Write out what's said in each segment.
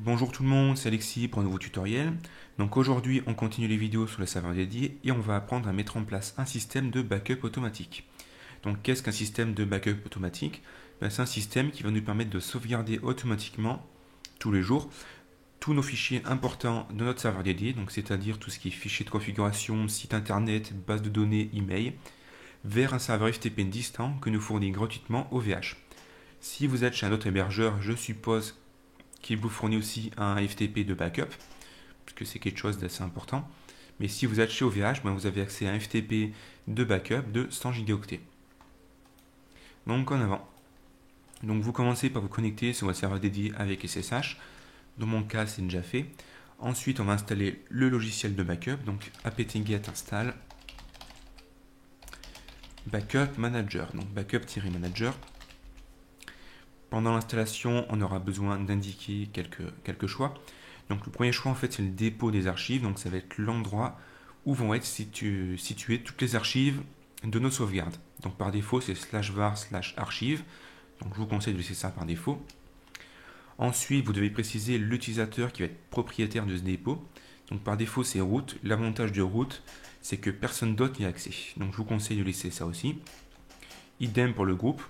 Bonjour tout le monde, c'est Alexis pour un nouveau tutoriel. Donc aujourd'hui on continue les vidéos sur les serveurs dédiés et on va apprendre à mettre en place un système de backup automatique. Donc qu'est-ce qu'un système de backup automatique? C'est un système qui va nous permettre de sauvegarder automatiquement tous les jours tous nos fichiers importants de notre serveur dédié, donc c'est-à-dire tout ce qui est fichiers de configuration, site internet, base de données, email, vers un serveur FTP distant que nous fournit gratuitement OVH. Si vous êtes chez un autre hébergeur, je suppose qu'il vous fournit aussi un FTP de backup, parce que c'est quelque chose d'assez important. Mais si vous êtes chez OVH, vous avez accès à un FTP de backup de 100 gigaoctets. Donc en avant. Donc vous commencez par vous connecter sur votre serveur dédié avec SSH. Dans mon cas, c'est déjà fait. Ensuite, on va installer le logiciel de backup. Donc apt-get install backup manager. Donc backup-manager. Pendant l'installation, on aura besoin d'indiquer quelques choix. Donc le premier choix, en fait, c'est le dépôt des archives. Donc ça va être l'endroit où vont être situées toutes les archives de nos sauvegardes. Donc par défaut, c'est /var/archive. Donc je vous conseille de laisser ça par défaut. Ensuite, vous devez préciser l'utilisateur qui va être propriétaire de ce dépôt. Donc par défaut, c'est root. L'avantage de root, c'est que personne d'autre n'y a accès. Donc je vous conseille de laisser ça aussi. Idem pour le groupe.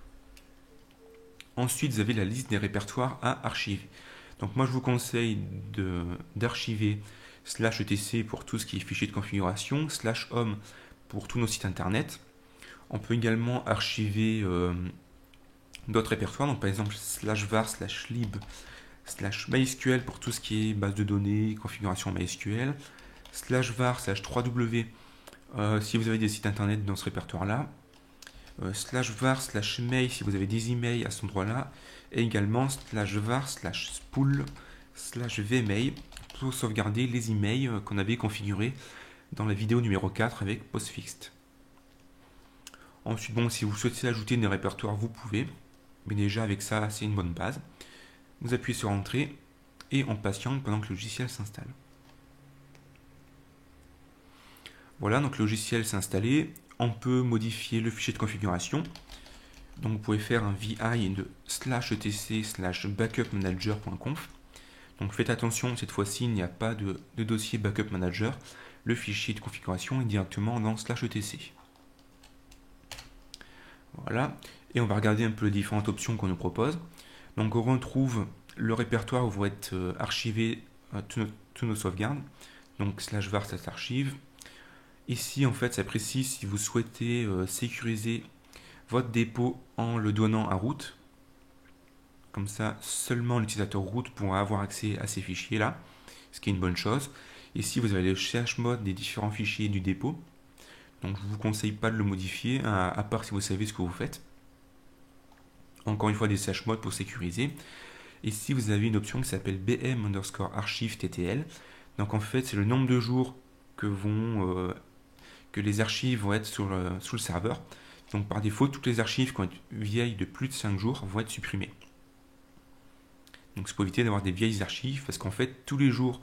Ensuite, vous avez la liste des répertoires à archiver. Donc moi, je vous conseille d'archiver /etc pour tout ce qui est fichier de configuration, /home pour tous nos sites internet. On peut également archiver d'autres répertoires, donc par exemple /var/lib /mysql pour tout ce qui est base de données, configuration MySQL, /var/3w si vous avez des sites internet dans ce répertoire-là, /var/mail si vous avez des emails à cet endroit-là, et également /var/spool /vmail pour sauvegarder les emails qu'on avait configurés dans la vidéo numéro 4 avec postfixed. Ensuite, si vous souhaitez ajouter des répertoires, vous pouvez, mais déjà avec ça, c'est une bonne base. Vous appuyez sur Entrée et on patiente pendant que le logiciel s'installe. Voilà, donc le logiciel s'est installé. On peut modifier le fichier de configuration. Donc vous pouvez faire un vi de /etc/backupmanager.conf. Donc faites attention, cette fois-ci, il n'y a pas de dossier backup manager. Le fichier de configuration est directement dans /etc. Voilà, et on va regarder un peu les différentes options qu'on nous propose. Donc on retrouve le répertoire où vont être archivés tous nos sauvegardes. Donc /var/archive. Ici, en fait, ça précise si vous souhaitez sécuriser votre dépôt en le donnant à root. Comme ça, seulement l'utilisateur root pourra avoir accès à ces fichiers-là, ce qui est une bonne chose. Ici, vous avez le cherche-mode des différents fichiers du dépôt. Donc, je ne vous conseille pas de le modifier, à part si vous savez ce que vous faites. Encore une fois, des cherche-modes pour sécuriser. Ici, vous avez une option qui s'appelle bm_archive_ttl. Donc, en fait, c'est le nombre de jours que les archives vont être sous le serveur. Donc par défaut, toutes les archives qui vont être vieilles de plus de 5 jours vont être supprimées. Donc c'est pour éviter d'avoir des vieilles archives, parce qu'en fait, tous les jours,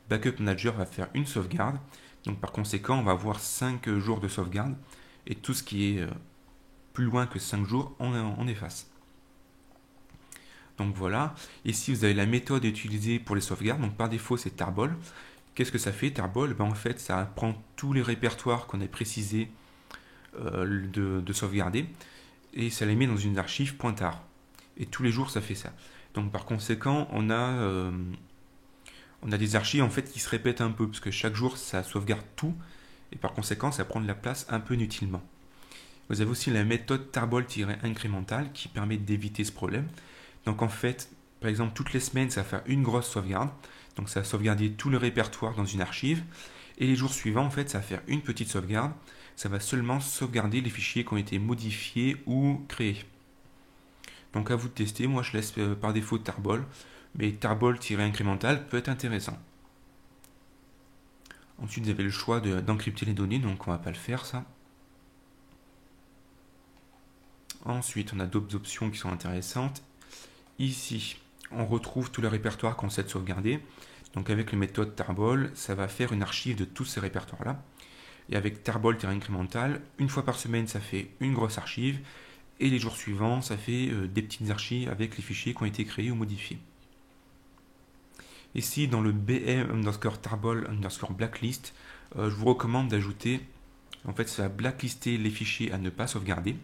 Backup Manager va faire une sauvegarde. Donc par conséquent, on va avoir 5 jours de sauvegarde, et tout ce qui est plus loin que 5 jours, on efface. Donc voilà, ici vous avez la méthode utilisée pour les sauvegardes. Donc par défaut, c'est tarball. Qu'est-ce que ça fait, tarball? En fait, ça prend tous les répertoires qu'on a précisé de sauvegarder et ça les met dans une archive pointard. Et tous les jours, ça fait ça. Donc par conséquent, on a des archives en fait qui se répètent un peu parce que chaque jour, ça sauvegarde tout et par conséquent, ça prend de la place un peu inutilement. Vous avez aussi la méthode tarball-incrémental qui permet d'éviter ce problème. Donc en fait, par exemple, toutes les semaines, ça va faire une grosse sauvegarde. Donc ça va sauvegarder tout le répertoire dans une archive. Et les jours suivants, en fait, ça va faire une petite sauvegarde. Ça va seulement sauvegarder les fichiers qui ont été modifiés ou créés. Donc à vous de tester. Moi, je laisse par défaut tarball. Mais tarball-incrémental peut être intéressant. Ensuite, vous avez le choix d'encrypter les données. Donc on ne va pas le faire, ça. Ensuite, on a d'autres options qui sont intéressantes. Ici, on retrouve tous les répertoires qu'on sait sauvegarder. Donc avec la méthode tarball, ça va faire une archive de tous ces répertoires-là. Et avec tarball-incrémental, une fois par semaine, ça fait une grosse archive. Et les jours suivants, ça fait des petites archives avec les fichiers qui ont été créés ou modifiés. Ici, dans le bm underscore tarball underscore blacklist, je vous recommande d'ajouter, en fait, ça va blacklister les fichiers à ne pas sauvegarder.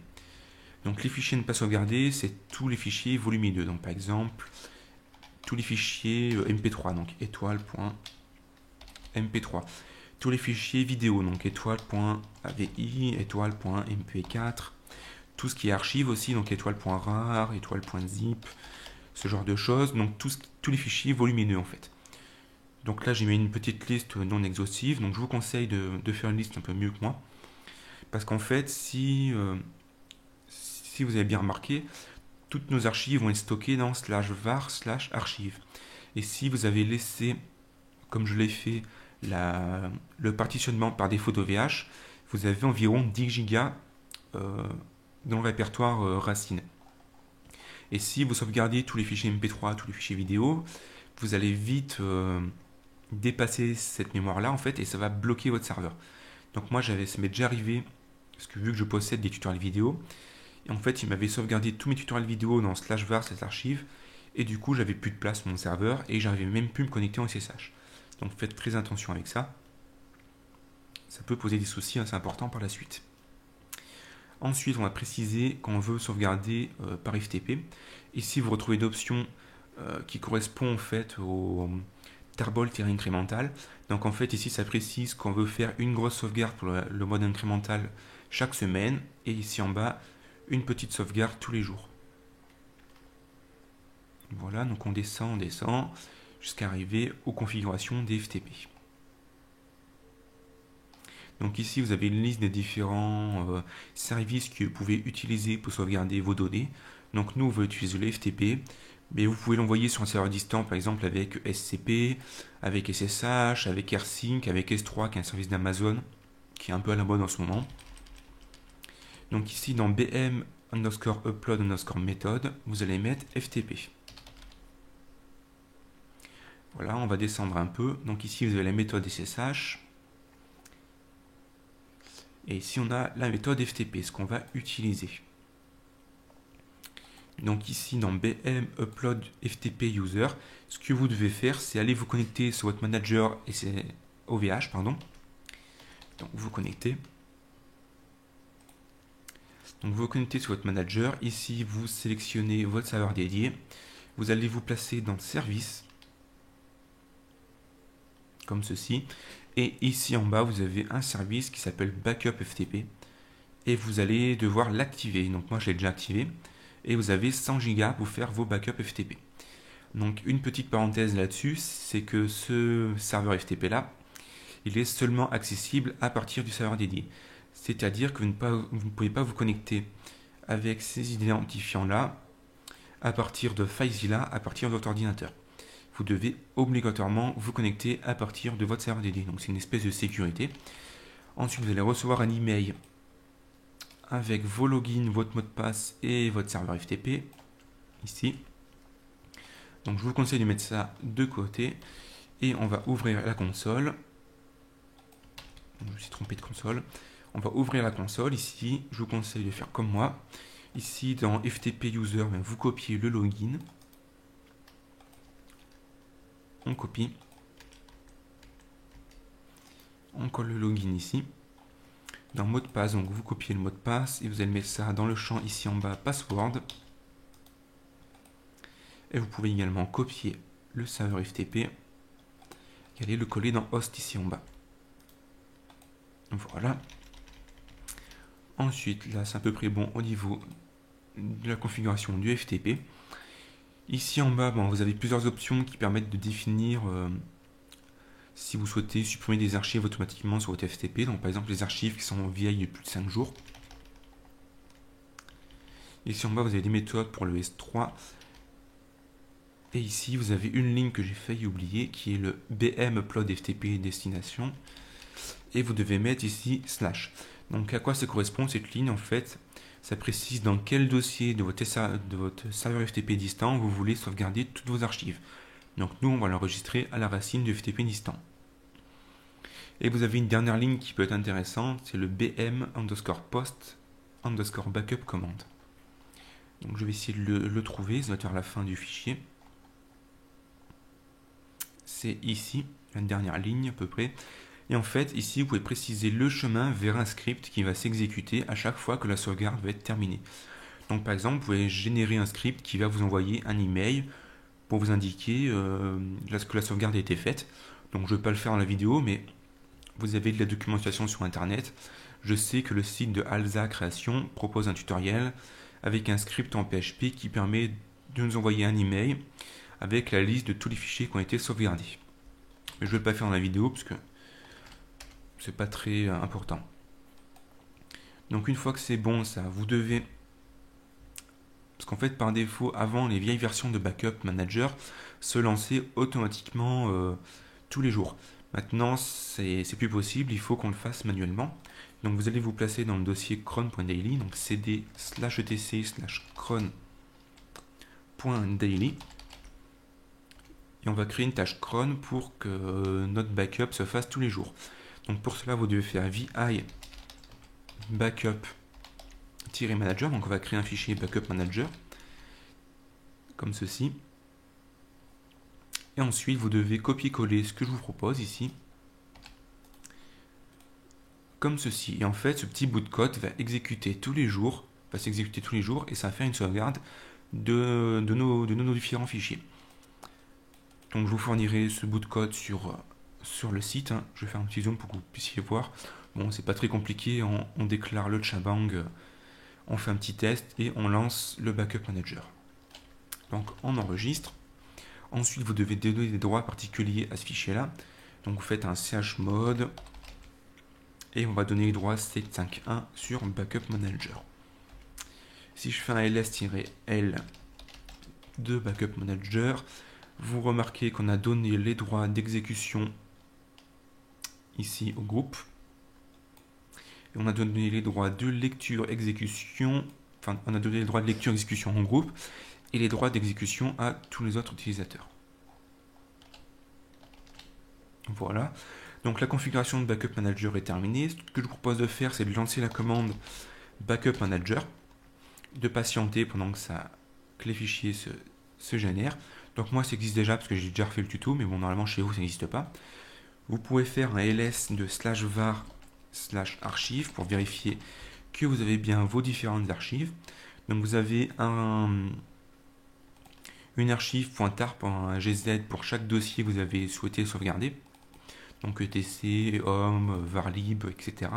Donc les fichiers à ne pas sauvegarder, c'est tous les fichiers volumineux. Donc par exemple, tous les fichiers MP3, donc étoile.mp3. Tous les fichiers vidéo, donc étoile.avi, étoile.mp4. Tout ce qui est archive aussi, donc étoile.rar, étoile.zip, ce genre de choses. Donc tous les fichiers volumineux en fait. Donc là j'ai mis une petite liste non exhaustive. Donc je vous conseille de faire une liste un peu mieux que moi. Parce qu'en fait, si vous avez bien remarqué, toutes nos archives vont être stockées dans /var/archive. Et si vous avez laissé, comme je l'ai fait, le partitionnement par défaut d'OVH, vous avez environ 10 Go dans le répertoire racine. Et si vous sauvegardez tous les fichiers MP3, tous les fichiers vidéo, vous allez vite dépasser cette mémoire-là, en fait, et ça va bloquer votre serveur. Donc moi, ça m'est déjà arrivé, parce que vu que je possède des tutoriels vidéo, et en fait, il m'avait sauvegardé tous mes tutoriels vidéo dans /var, cette archive, et du coup, j'avais plus de place sur mon serveur, et j'arrivais même plus à me connecter en SSH. Donc faites très attention avec ça. Ça peut poser des soucis assez importants par la suite. Ensuite, on va préciser qu'on veut sauvegarder par FTP. Ici, vous retrouvez d'options qui correspondent en fait au tarball-incrémental. Donc en fait, ici, ça précise qu'on veut faire une grosse sauvegarde pour le mode incrémental chaque semaine. Et ici en bas, une petite sauvegarde tous les jours. Voilà, donc on descend jusqu'à arriver aux configurations des FTP. Donc ici, vous avez une liste des différents services que vous pouvez utiliser pour sauvegarder vos données. Donc nous, on veut utiliser le FTP, mais vous pouvez l'envoyer sur un serveur distant, par exemple avec SCP, avec SSH, avec AirSync, avec S3, qui est un service d'Amazon, qui est un peu à la mode en ce moment. Donc ici, dans bm underscore upload underscore method, vous allez mettre FTP. Voilà, on va descendre un peu. Donc ici, vous avez la méthode SSH. Et ici, on a la méthode FTP, ce qu'on va utiliser. Donc ici, dans bm upload FTP user, ce que vous devez faire, c'est aller vous connecter sur votre manager et c'est OVH, pardon. Donc vous connectez. Donc vous vous connectez sur votre manager. Ici, vous sélectionnez votre serveur dédié. Vous allez vous placer dans service, comme ceci. Et ici en bas, vous avez un service qui s'appelle Backup FTP. Et vous allez devoir l'activer. Donc moi, je l'ai déjà activé. Et vous avez 100 Go pour faire vos backups FTP. Donc une petite parenthèse là-dessus, c'est que ce serveur FTP là, il est seulement accessible à partir du serveur dédié. C'est-à-dire que vous ne pouvez pas vous connecter avec ces identifiants là à partir de FileZilla, à partir de votre ordinateur. Vous devez obligatoirement vous connecter à partir de votre serveur dédié. Donc c'est une espèce de sécurité. Ensuite, vous allez recevoir un email avec vos logins, votre mot de passe et votre serveur FTP, ici. Donc je vous conseille de mettre ça de côté. Et on va ouvrir la console. Je me suis trompé de console. On va ouvrir la console. Ici, je vous conseille de faire comme moi. Ici, dans FTP User, vous copiez le login. On copie. On colle le login ici. Dans mot de passe, donc vous copiez le mot de passe et vous allez mettre ça dans le champ ici en bas, password. Et vous pouvez également copier le serveur FTP et aller le coller dans host ici en bas. Voilà. Ensuite, là c'est à peu près bon au niveau de la configuration du FTP. Ici en bas, vous avez plusieurs options qui permettent de définir si vous souhaitez supprimer des archives automatiquement sur votre FTP. Donc par exemple les archives qui sont vieilles de plus de 5 jours. Ici en bas, vous avez des méthodes pour le S3. Et ici, vous avez une ligne que j'ai failli oublier, qui est le BM upload FTP destination. Et vous devez mettre ici /. Donc à quoi ça correspond cette ligne? En fait, ça précise dans quel dossier de votre serveur FTP distant vous voulez sauvegarder toutes vos archives. Donc nous, on va l'enregistrer à la racine du FTP distant. Et vous avez une dernière ligne qui peut être intéressante, c'est le bm underscore post underscore backup command. Donc je vais essayer de le trouver, ça va être vers la fin du fichier. c'est ici, la dernière ligne à peu près. Et en fait, ici, vous pouvez préciser le chemin vers un script qui va s'exécuter à chaque fois que la sauvegarde va être terminée. Donc par exemple, vous pouvez générer un script qui va vous envoyer un email pour vous indiquer que la sauvegarde a été faite. Donc je ne vais pas le faire dans la vidéo, mais vous avez de la documentation sur internet. Je sais que le site de Alza Création propose un tutoriel avec un script en PHP qui permet de nous envoyer un email avec la liste de tous les fichiers qui ont été sauvegardés. Mais je ne vais pas le faire dans la vidéo parce que c'est pas très important. Donc une fois que c'est bon, ça, vous devez... Parce qu'en fait, par défaut, avant, les vieilles versions de Backup Manager se lançaient automatiquement tous les jours. Maintenant, c'est plus possible, il faut qu'on le fasse manuellement. Donc vous allez vous placer dans le dossier cron.daily, donc cd/etc/cron.daily. Et on va créer une tâche cron pour que notre backup se fasse tous les jours. Donc pour cela, vous devez faire vi backup-manager. Donc on va créer un fichier backup manager, comme ceci. Et ensuite, vous devez copier-coller ce que je vous propose ici, comme ceci. Et en fait, ce petit bout de code va s'exécuter tous les jours, et ça va faire une sauvegarde de nos différents fichiers. Donc je vous fournirai ce bout de code sur le site. Je vais faire un petit zoom pour que vous puissiez voir. Bon, c'est pas très compliqué, on déclare le Chabang, on fait un petit test et on lance le backup manager. Donc on enregistre. Ensuite, vous devez donner des droits particuliers à ce fichier-là. Donc vous faites un chmod et on va donner les droits 751 sur backup manager. Si je fais un ls-l de backup manager, vous remarquez qu'on a donné les droits d'exécution ici au groupe. Et on a donné les droits de lecture-exécution, enfin on a donné les droits de lecture-exécution au groupe et les droits d'exécution à tous les autres utilisateurs. Voilà. Donc la configuration de Backup Manager est terminée. Ce que je vous propose de faire, c'est de lancer la commande Backup Manager, de patienter pendant que les fichiers se génèrent. Donc moi, ça existe déjà parce que j'ai déjà refait le tuto, mais bon, normalement chez vous, ça n'existe pas. Vous pouvez faire un ls de /var/archive pour vérifier que vous avez bien vos différentes archives. Donc vous avez une archive .tar.gz pour chaque dossier que vous avez souhaité sauvegarder. Donc etc, home, varlib, etc.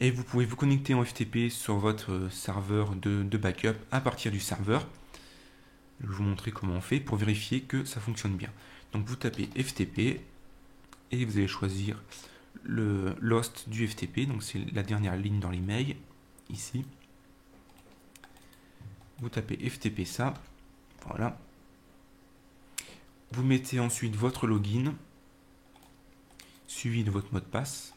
Et vous pouvez vous connecter en FTP sur votre serveur de backup à partir du serveur. Je vais vous montrer comment on fait pour vérifier que ça fonctionne bien. Donc vous tapez FTP et vous allez choisir l'host du FTP. Donc c'est la dernière ligne dans l'email, ici. Vous tapez FTP ça, voilà. Vous mettez ensuite votre login, suivi de votre mot de passe.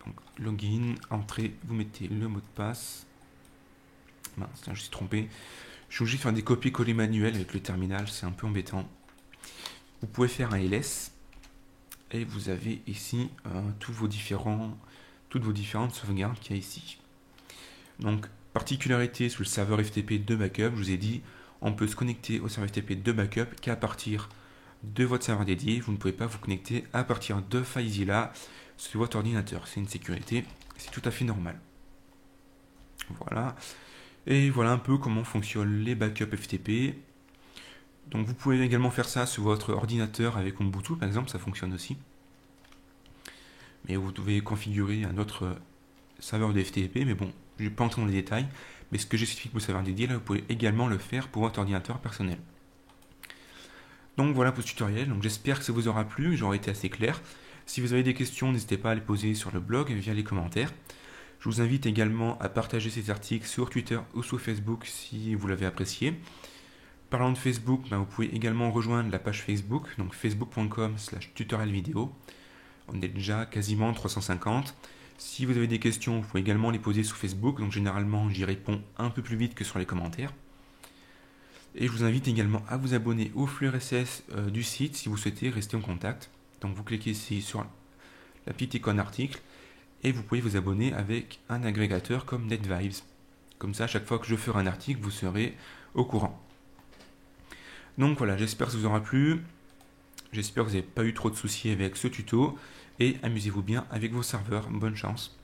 Donc login, entrée, vous mettez le mot de passe. Mince, je me suis trompé. Je suis obligé de faire des copier-coller manuels avec le terminal, c'est un peu embêtant. Vous pouvez faire un ls et vous avez ici toutes vos différentes sauvegardes qu'il y a ici. Donc, particularité sur le serveur FTP de backup, je vous ai dit, on peut se connecter au serveur FTP de backup qu'à partir de votre serveur dédié. Vous ne pouvez pas vous connecter à partir de FileZilla sur votre ordinateur. C'est une sécurité, c'est tout à fait normal. Voilà. Et voilà un peu comment fonctionnent les backups FTP. Donc vous pouvez également faire ça sur votre ordinateur avec Ubuntu par exemple, ça fonctionne aussi. Mais vous devez configurer un autre serveur de FTP, mais bon, je ne vais pas entrer dans les détails. Mais ce que j'explique pour le serveur dédié, là vous pouvez également le faire pour votre ordinateur personnel. Donc voilà pour ce tutoriel, donc j'espère que ça vous aura plu, j'aurai été assez clair. Si vous avez des questions, n'hésitez pas à les poser sur le blog via les commentaires. Je vous invite également à partager ces articles sur Twitter ou sur Facebook si vous l'avez apprécié. Parlant de Facebook, vous pouvez également rejoindre la page Facebook, donc facebook.com/tutorielvideo. On est déjà quasiment 350. Si vous avez des questions, vous pouvez également les poser sur Facebook, donc généralement j'y réponds un peu plus vite que sur les commentaires. Et je vous invite également à vous abonner au flux RSS du site si vous souhaitez rester en contact. Donc vous cliquez ici sur la petite icône article et vous pouvez vous abonner avec un agrégateur comme NetVibes. Comme ça, à chaque fois que je ferai un article, vous serez au courant. Donc voilà, j'espère que ça vous aura plu. J'espère que vous n'avez pas eu trop de soucis avec ce tuto et amusez-vous bien avec vos serveurs. Bonne chance.